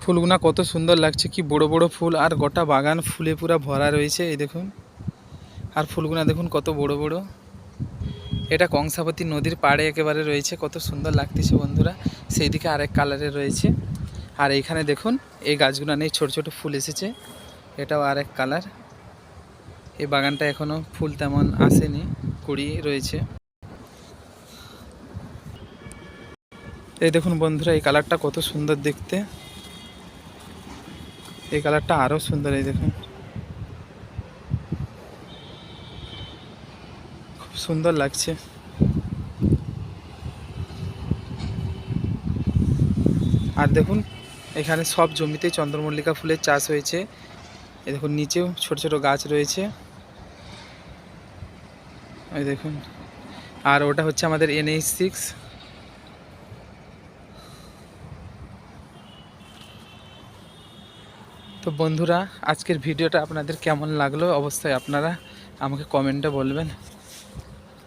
ফুলগুনা কত সুন্দর লাগছে, কি বড় বড় ফুল, আর গোটা বাগান ফুলে পুরা ভরা রয়েছে। এই দেখুন, আর ফুলগুনা দেখুন কত বড় বড়। এটা কংসাবতী নদীর পাড়ে একেবারে রয়েছে, কত সুন্দর লাগতেছে বন্ধুরা। সেই দিকে আরেক কালারের রয়েছে। আর এইখানে দেখুন এই গাছগুলো নেই, ছোট ছোট ফুল এসেছে, এটাও আরেক কালার। এই বাগানটা এখনো ফুল তেমন আসেনি, কুড়ি রয়েছে। এই দেখুন বন্ধুরা, এই কালারটা কত সুন্দর দেখতে, এই কালারটা আরো সুন্দর। এই দেখুন খুব সুন্দর লাগছে। আর দেখুন এখানে সব জমিতেই চন্দ্রমল্লিকা ফুলের চাষ হয়েছে। এই দেখুন নিচেও ছোট ছোট গাছ রয়েছে, এই দেখুন। আর ওটা হচ্ছে আমাদের NH6। তো বন্ধুরা, আজকের ভিডিওটা আপনাদের কেমন লাগলো অবশ্যই আপনারা আমাকে কমেন্টে বলবেন।